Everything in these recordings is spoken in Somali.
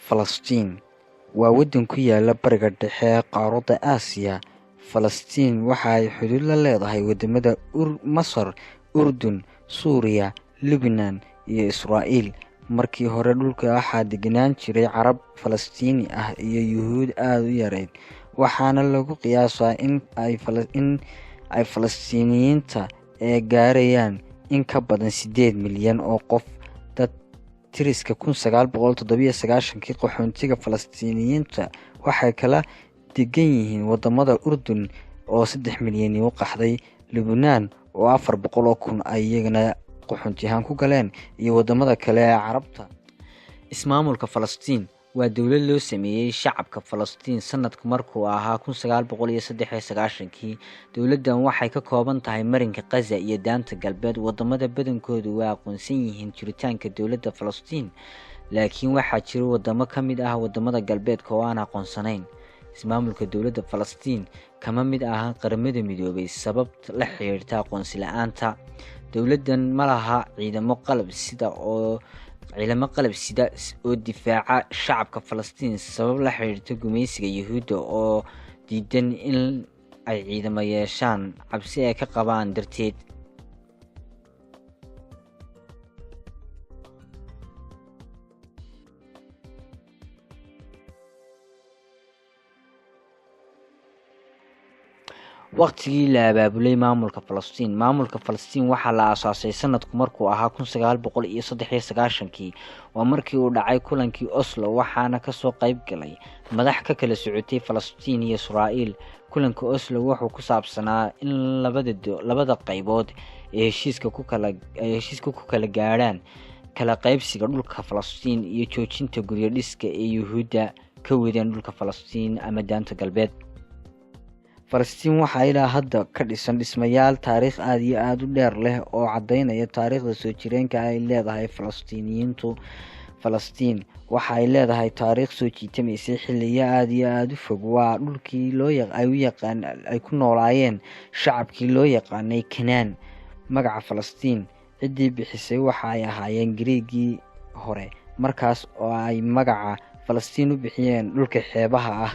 Falastiin waa waddan ku yaalla bariga dhexe ee qaaradda Aasiya. Falastiin waxa ay xuduud la leedahay waddamada Masar, Urdun, Suuriya, Lubnaan iyo Israa'iil. Markii hore dhulka waxaa deganaan jiray Carab Falastiini ah iyo Yuhuud aad u yareed, waxaana lagu qiyaasaa in ay Falastiiniyiinta ay gaarayaan in ka badan 8 milyan oo qof. Dad tiriska 1997 qaxoontiga Falastiiniyiinta waxay kala degan yihiin waddamada Urdun oo 3 milyan u qaxday, Lubnaan oo 400,000 ay iyagana qaxoonti ahaan ku galeen, iyo waddamada kale ee Carabta. Ismaamulka Falastiin waa dowlad loo sameeyay shacabka Falastiin sanadku markuu ahaa 1993. Dowladdan waxay ka kooban tahay marinka Gaza iyo Daanta Galbeed. Waddamada badankoodu waa aqoonsan yihiin jiritaanka dowladda Falastiin, laakiin waxaa jira waddamo ka mid ah waddamada galbeedka oo aan aqoonsanayn. Ismaamulka dowladda Falastiin kama mid aha Qaramada Midoobay sabab la xiriirta aqoonsi la'aanta. Dowladdan ma laha ciidamo qalab sida oo difaaca shacabka Falastiin sabab la xiriirta gumaysiga Yuhuudda oo diidan in ay ciidamo yeeshaan cabsi ay ka qabaan darteed. Waqtigii la abaabulay maamulka Falastiin waxaa la aasaasay sanadku markuu ahaa 1993. waa markii uu dhacay kulankii Oslo, waxaana kasoo qayb galay madax ka kala socotay Falastiin iyo Israa'iil. Kulanka Oslo wuxuu ku saabsanaa in labada qaybood ay heshiiska ku kala gaadhaan kala qaybsiga dhulka Falastiin iyo joojinta guryo dhiska ee Yuhuudda ka wadeen dhulka Falastiin ama Daanta Galbeed. Falastiin waxaa ilaa hadda ka dhisan dhismayaal taariikh aad iyo aad u dheer leh oo caddaynaya taariikhda soo jireenka ay leedahay Falastiiniyiintu. Falastiin waxa ay leedahay taariikh soo jiitamaysay xilliyo aad iyo aad u fog. Waa dhulkii ay ku noolaayeen shacabkii loo yaqaanay Kanaan. Magaca Falastiin ciddii bixisay waxa ay ahaayeen Giriigii hore, markaas oo ay magaca Falastiin u bixiyeen dhulka xeebaha ah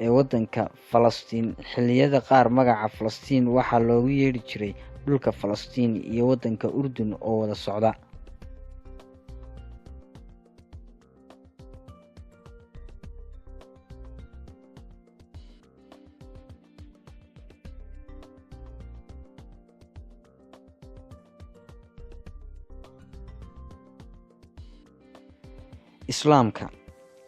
ee waddanka Falastiin. Xilliyada qaar magaca Falastiin waxaa loogu yeedhi jiray dhulka Falastiin iyo waddanka Urdun oo wada socda.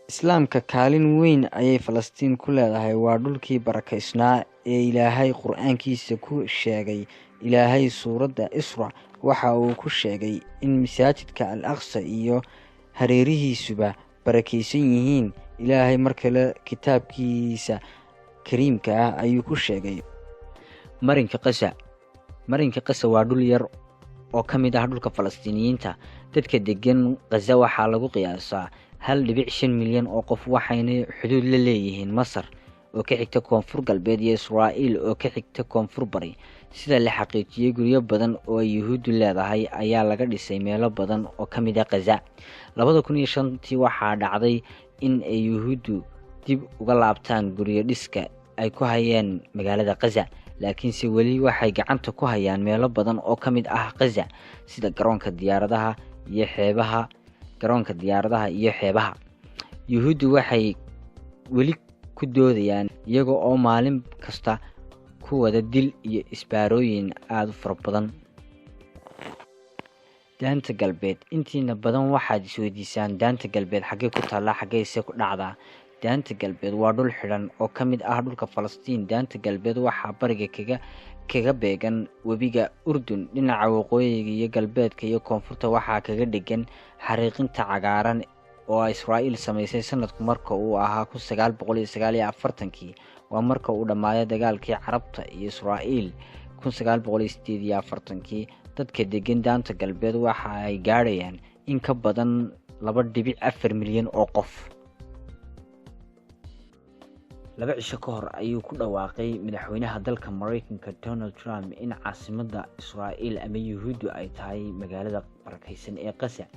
Islaamka kaalin weyn ayay Falastiin ku leedahay. Waa dhulkii barakaysnaa ee Ilaahay Qur'aankiisa ku sheegay. Ilaahay suuradda Isra waxa uu ku sheegay in masaajidka Al-Aqsa iyo hareerihiisuba barakaysan yihiin. Ilaahay markale kitaabkiisa kariimka ah ayuu ku sheegay marinka Gaza waa dhul yar oo ka mid ah dhulka Falastiiniyiinta. Dadka degan Gaza waxaa lagu qiyaasaa 1.5 milyan oo qof, waxayna xuduud la leeyihiin Masar oo ka xigta koonfur galbeed iyo Israa'iil oo ka xigta koonfur bari. Sida la xaqiijiyay, guryo badan oo ay Yuhuuddu leedahay ayaa laga dhisay meelo badan oo ka mid ah Gaza. 2005 waxaa dhacday in ay Yuhuuddu dib uga laabtaan guryo dhiska ay ku hayeen magaalada Gaza, laakiinse weli waxay gacanta ku hayaan meelo badan oo ka mid ah Gaza sida garoonka diyaaradaha iyo xeebaha. Yuhuuddu waxay weli ku doodayaan iyaga oo maalin kasta ku wada dil iyo isbaarooyin aad u fara badan. Daanta Galbeed. Intiina badan waxaad isweydiisaan Daanta Galbeed xaggee ku taallaa, xaggeese ku dhacdaa? Daanta Galbeed waa dhul xidhan oo ka mid ah dhulka Falastiin. Daanta Galbeed waxaa bariga kaga beegan webiga Urdun. Dhinaca waqooyiga iyo galbeedka iyo koonfurta waxaa kaga dhegan xariiqinta cagaaran oo Israa'iil samaysay sanadku marka uu ahaa 1949. waa marka uu dhammaaday dagaalkii Carabta iyo Israa'iil 1948. Dadka degan Daanta Galbeed waxa ay gaadhayaan in ka badan 2.4 milyan oo qof. 2 cisho ka hor ayuu ku dhawaaqay madaxweynaha dalka Mareykanka Donald Trump in caasimadda Israa'iil ama Yuhuuddu ay tahay magaalada barakaysan ee Gaza.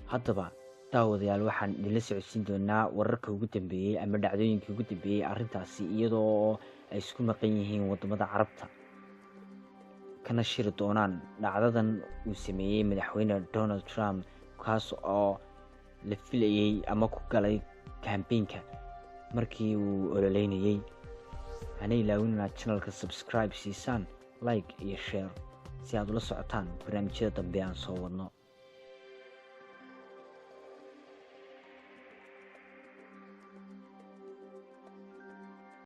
Haddaba daawadayaal waxaan idinla socodsiin doonaa wararka ugu dambeeyey ama dhacdooyinkii ugu dambeeyey arrintaasi iyadoo ay isku maqan yihiin wadamada carabta kana shiri doonaan dhacdadan uu sameeyey madaxweyne Donald Trump kaas oo la filayay ama ku galay campaignka markii uu ololeynayay. hana ilaawin inaad channelka subscribe siisaan, like iyo share si aad ula socotaan barnaamijyada dambe aan soo wadno.